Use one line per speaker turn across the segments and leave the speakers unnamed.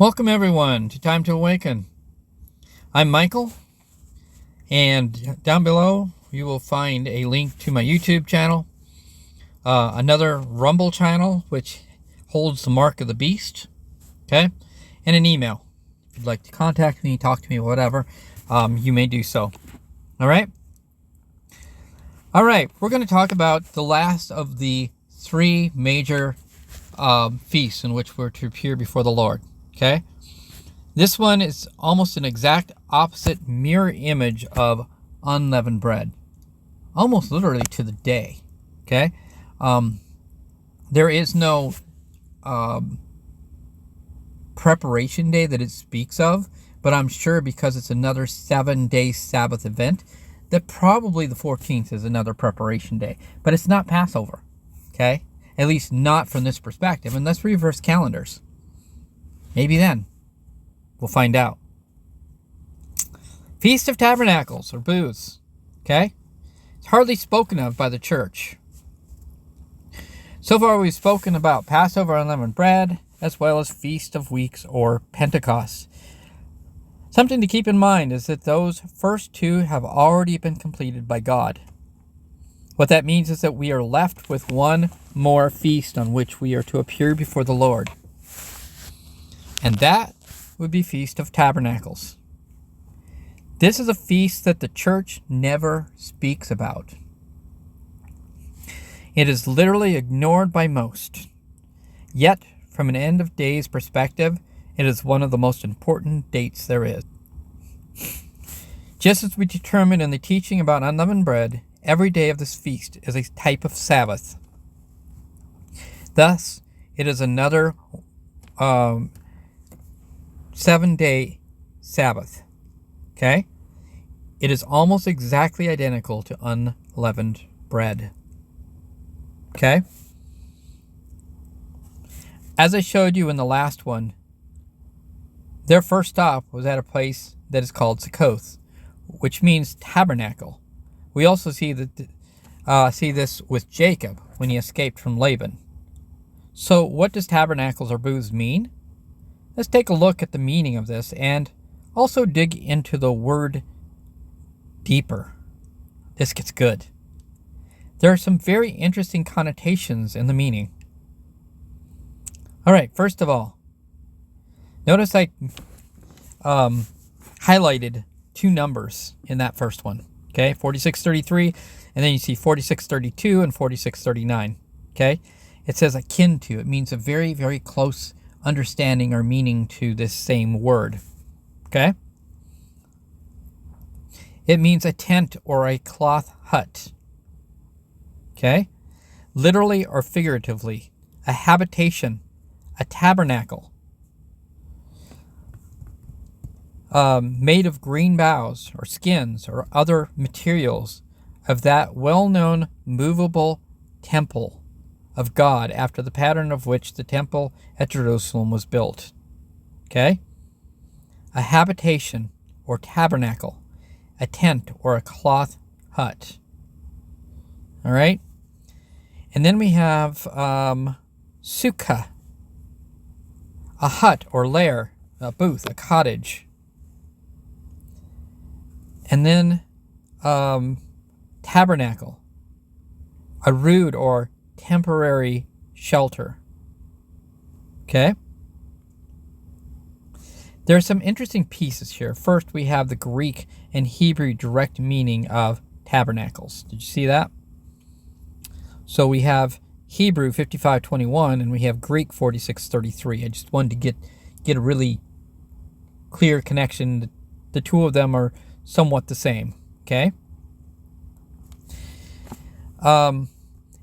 Welcome everyone to Time to Awaken. I'm Michael, and down below you will find a link to my YouTube channel, another Rumble channel which holds the mark of the beast, okay, and an email. If you'd like to contact me, talk to me, whatever, you may do so. All right, we're going to talk about the last of the three major feasts in which we're to appear before the Lord. Okay, this one is almost an exact opposite mirror image of unleavened bread, almost literally to the day. Okay, there is no preparation day that it speaks of, but I'm sure because it's another 7-day Sabbath event that probably the 14th is another preparation day, but it's not Passover. Okay, at least not from this perspective, and let's reverse calendars. Maybe then. We'll find out. Feast of Tabernacles, or booths. Okay? It's hardly spoken of by the church. So far we've spoken about Passover, unleavened bread, as well as Feast of Weeks or Pentecost. Something to keep in mind is that those first two have already been completed by God. What that means is that we are left with one more feast on which we are to appear before the Lord. And that would be Feast of Tabernacles. This is a feast that the church never speaks about. It is literally ignored by most. Yet, from an end of days perspective, it is one of the most important dates there is. Just as we determined in the teaching about unleavened bread, every day of this feast is a type of Sabbath. Thus, it is another 7-day Sabbath. Okay? It is almost exactly identical to unleavened bread. Okay? As I showed you in the last one, their first stop was at a place that is called Succoth, which means tabernacle. We also see this with Jacob when he escaped from Laban. So what does tabernacles or booths mean? Let's take a look at the meaning of this and also dig into the word deeper. This gets good. There are some very interesting connotations in the meaning. All right, first of all, notice I highlighted two numbers in that first one. Okay, 4633, and then you see 4632 and 4639. Okay, it says akin to. It means a very, very close understanding or meaning to this same word. Okay? It means a tent or a cloth hut. Okay? Literally or figuratively, a habitation, a tabernacle, made of green boughs or skins or other materials of that well-known movable temple of God, after the pattern of which the temple at Jerusalem was built. Okay? A habitation or tabernacle, a tent or a cloth hut. All right? And then we have sukkah, a hut or lair, a booth, a cottage. And then tabernacle, a rude or temporary shelter. Okay? There are some interesting pieces here. First, we have the Greek and Hebrew direct meaning of tabernacles. Did you see that? So we have Hebrew 55:21 and we have Greek 46:33. I just wanted to get a really clear connection. The two of them are somewhat the same. Okay?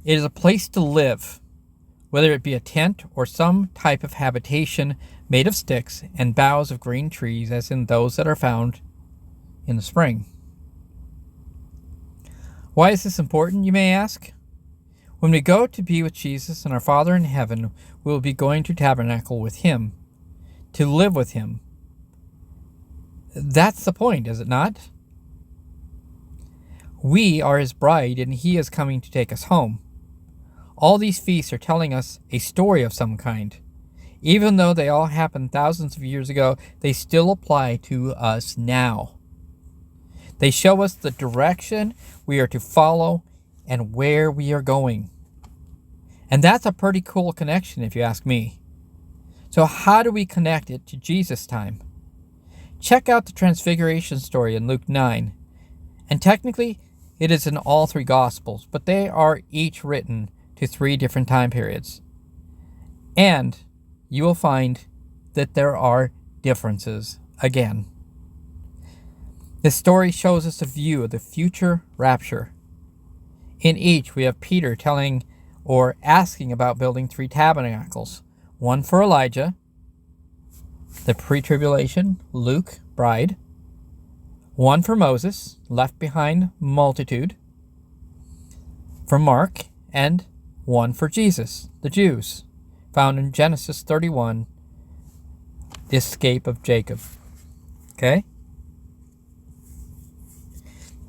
It is a place to live, whether it be a tent or some type of habitation made of sticks and boughs of green trees, as in those that are found in the spring. Why is this important, you may ask? When we go to be with Jesus and our Father in heaven, we will be going to tabernacle with Him, to live with Him. That's the point, is it not? We are His bride, and He is coming to take us home. All these feasts are telling us a story of some kind. Even though they all happened thousands of years ago, they still apply to us now. They show us the direction we are to follow and where we are going. And that's a pretty cool connection, if you ask me. So how do we connect it to Jesus' time? Check out the Transfiguration story in Luke 9. And technically, it is in all three Gospels, but they are each written to 3 different time periods. And you will find that there are differences again. This story shows us a view of the future rapture. In each, we have Peter telling or asking about building 3 tabernacles. One for Elijah, the pre-tribulation Luke bride. One for Moses, left behind multitude, for Mark, and one for Jesus, the Jews, found in Genesis 31, the escape of Jacob. Okay?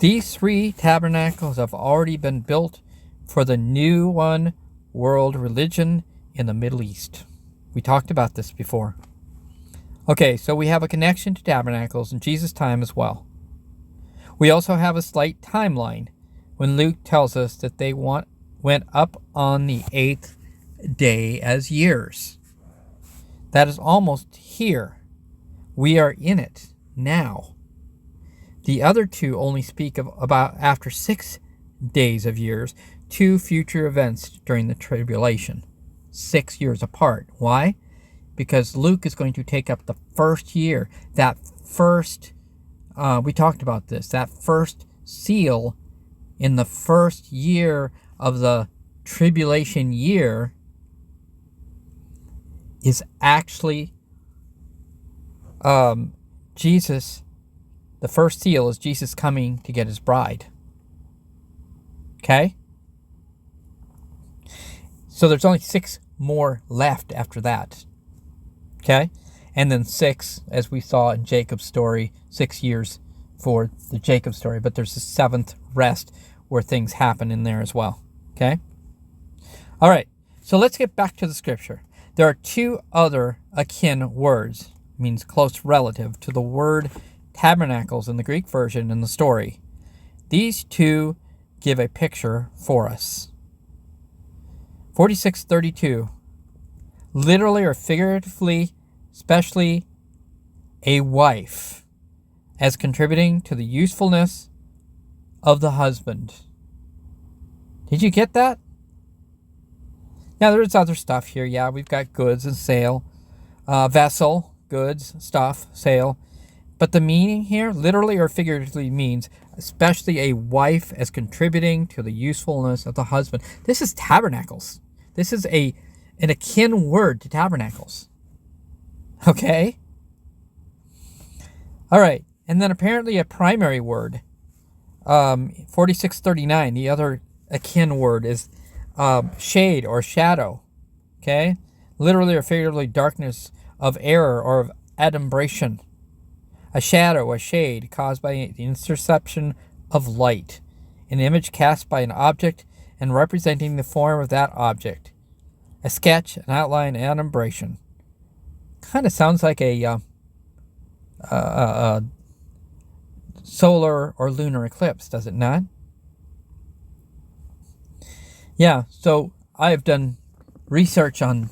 These 3 tabernacles have already been built for the new one world religion in the Middle East. We talked about this before. Okay, so we have a connection to tabernacles in Jesus' time as well. We also have a slight timeline when Luke tells us that they went up on the 8th day as years. That is almost here. We are in it now. The other 2 only speak of about after 6 days of years, 2 future events during the tribulation, 6 years apart. Why? Because Luke is going to take up the first year, that first, we talked about this, that first seal in the first year of the tribulation year is actually Jesus. The first seal is Jesus coming to get his bride. Okay? So there's only 6 more left after that. Okay? And then 6, as we saw in Jacob's story, 6 years for the Jacob story. But there's a 7th rest where things happen in there as well. Okay? All right. So let's get back to the scripture. There are 2 other akin words, means close relative, to the word tabernacles in the Greek version in the story. These 2 give a picture for us. 46:32, literally or figuratively, especially a wife, as contributing to the usefulness of the husband. Did you get that? Now there's other stuff here. Yeah, we've got goods and sale, vessel, goods, stuff, sale. But the meaning here, literally or figuratively, means especially a wife as contributing to the usefulness of the husband. This is tabernacles. This is an akin word to tabernacles. Okay? All right. And then apparently a primary word. 46:39, the other akin word is shade or shadow. Okay? Literally or figuratively, darkness of error or of adumbration. A shadow, a shade, caused by the interception of light. An image cast by an object and representing the form of that object. A sketch, an outline, an adumbration. Kind of sounds like a solar or lunar eclipse, does it not? Yeah, so I've done research on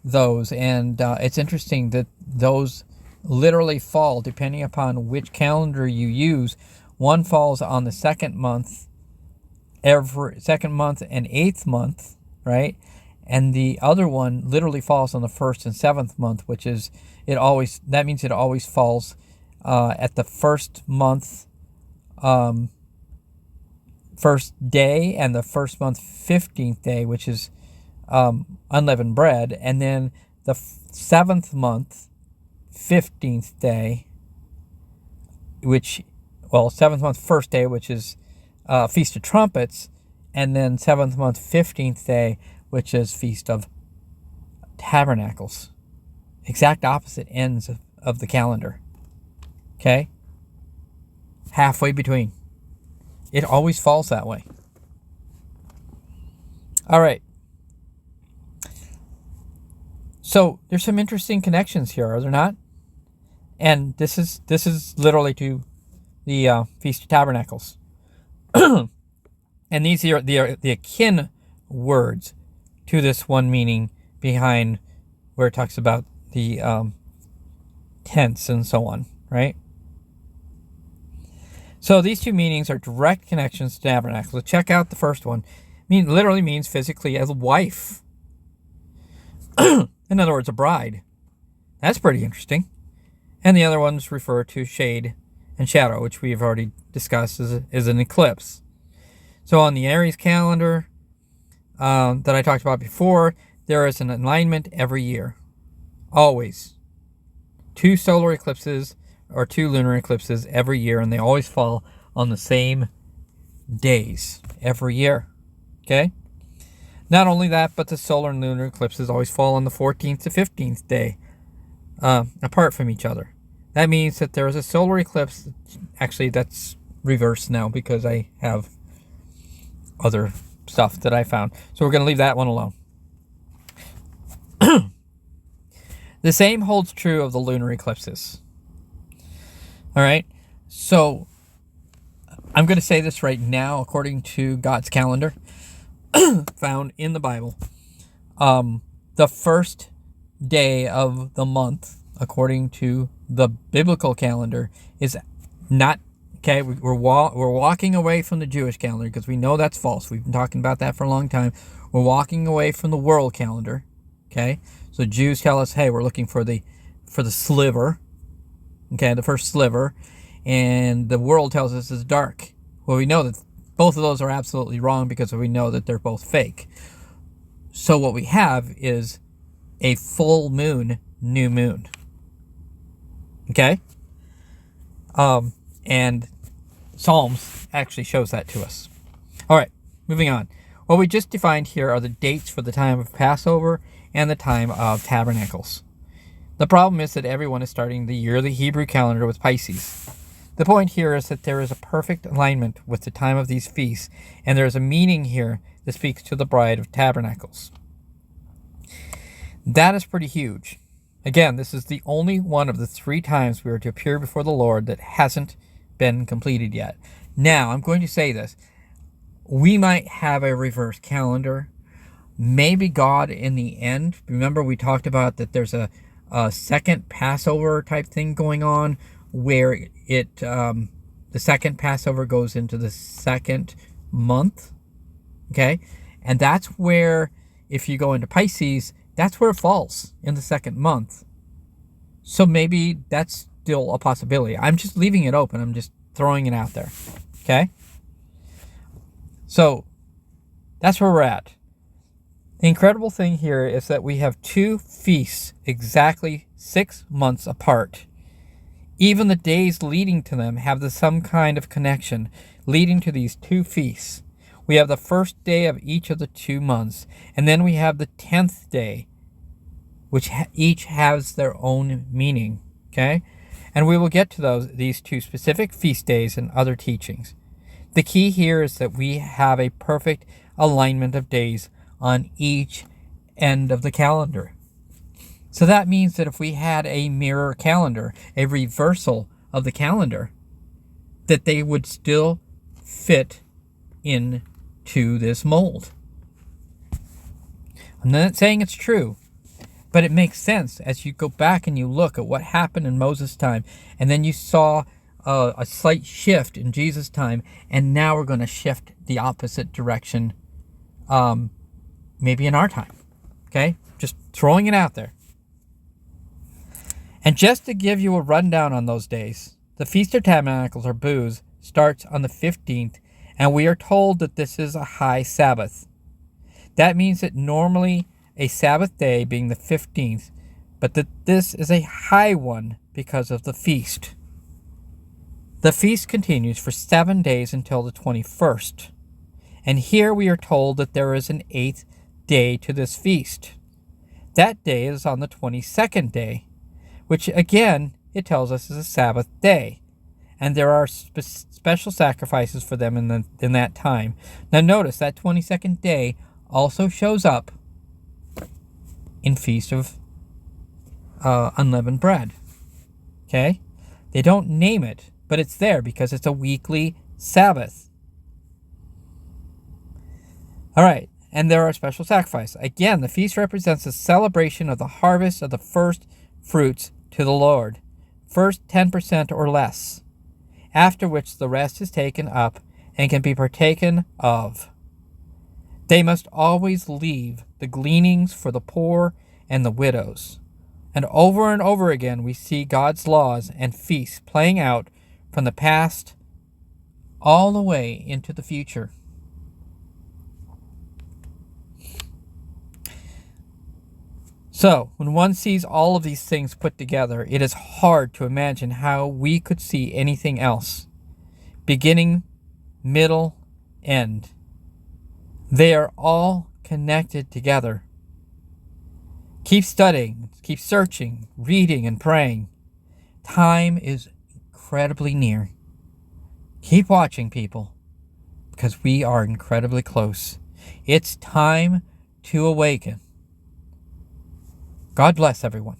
those, and it's interesting that those literally fall depending upon which calendar you use. One falls on the second month and 8th month, right? And the other one literally falls on the 1st and 7th month, which is that means it always falls at the first month first day, and the first month 15th day, which is Unleavened Bread, and then the 7th month 15th day, 7th month first day, which is Feast of Trumpets, and then 7th month 15th day, which is Feast of Tabernacles. Exact opposite ends of the calendar. Okay? Halfway between. It always falls that way. All right. So there's some interesting connections here, are there not? And this is literally to the Feast of Tabernacles. And these are the akin words to this one meaning behind where it talks about the tents and so on, right? So these two meanings are direct connections to tabernacle. So check out the first one. Literally means physically as a wife. In other words, a bride. That's pretty interesting. And the other ones refer to shade and shadow, which we have already discussed as an eclipse. So on the Aries calendar that I talked about before, there is an alignment every year. Always. 2 solar eclipses or 2 lunar eclipses every year, and they always fall on the same days every year. Okay? Not only that, but the solar and lunar eclipses always fall on the 14th to 15th day apart from each other. That means that there is a solar eclipse. Actually, that's reversed now because I have other stuff that I found. So we're going to leave that one alone. The same holds true of the lunar eclipses. All right. So I'm going to say this right now, according to God's calendar found in the Bible. The first day of the month, according to the biblical calendar, is not okay. We're walking away from the Jewish calendar because we know that's false. We've been talking about that for a long time. We're walking away from the world calendar. Okay, so Jews tell us, hey, we're looking for the sliver. Okay, the first sliver, and the world tells us it's dark. Well, we know that both of those are absolutely wrong because we know that they're both fake. So what we have is a full moon, new moon. Okay? And Psalms actually shows that to us. All right, moving on. What we just defined here are the dates for the time of Passover and the time of Tabernacles. The problem is that everyone is starting the year of the Hebrew calendar with Pisces. The point here is that there is a perfect alignment with the time of these feasts, and there is a meaning here that speaks to the bride of Tabernacles. That is pretty huge. Again, this is the only one of the 3 times we are to appear before the Lord that hasn't been completed yet. Now, I'm going to say this. We might have a reverse calendar. Maybe God in the end, remember we talked about that there's a second Passover type thing going on where the second Passover goes into the second month. Okay? And that's where, if you go into Pisces, that's where it falls, in the second month. So maybe that's still a possibility. I'm just leaving it open. I'm just throwing it out there. Okay? So that's where we're at. The incredible thing here is that we have 2 feasts exactly 6 months apart. Even the days leading to them have some kind of connection leading to these 2 feasts. We have the first day of each of the 2 months, and then we have the 10th day, which each has their own meaning, okay? And we will get to these 2 specific feast days and other teachings. The key here is that we have a perfect alignment of days on each end of the calendar. So that means that if we had a mirror calendar, a reversal of the calendar, that they would still fit into this mold. I'm not saying it's true, but it makes sense as you go back and you look at what happened in Moses' time, and then you saw a slight shift in Jesus' time, and now we're going to shift the opposite direction, maybe in our time. Okay? Just throwing it out there. And just to give you a rundown on those days, the Feast of Tabernacles, or booths, starts on the 15th, and we are told that this is a high Sabbath. That means that normally a Sabbath day being the 15th, but that this is a high one because of the feast. The feast continues for 7 days until the 21st. And here we are told that there is an 8th day to this feast. That day is on the 22nd day, which again, it tells us is a Sabbath day. And there are special sacrifices for them in that time. Now notice that 22nd day also shows up in Feast of unleavened bread. Okay? They don't name it, but it's there because it's a weekly Sabbath. All right, and there are special sacrifices. Again, the feast represents a celebration of the harvest of the first fruits to the Lord. First 10% or less, after which the rest is taken up and can be partaken of. They must always leave the gleanings for the poor and the widows. And over again we see God's laws and feasts playing out from the past all the way into the future. So, when one sees all of these things put together, it is hard to imagine how we could see anything else. Beginning, middle, end. They are all connected together. Keep studying, keep searching, reading, and praying. Time is incredibly near. Keep watching, people, because we are incredibly close. It's time to awaken. God bless everyone.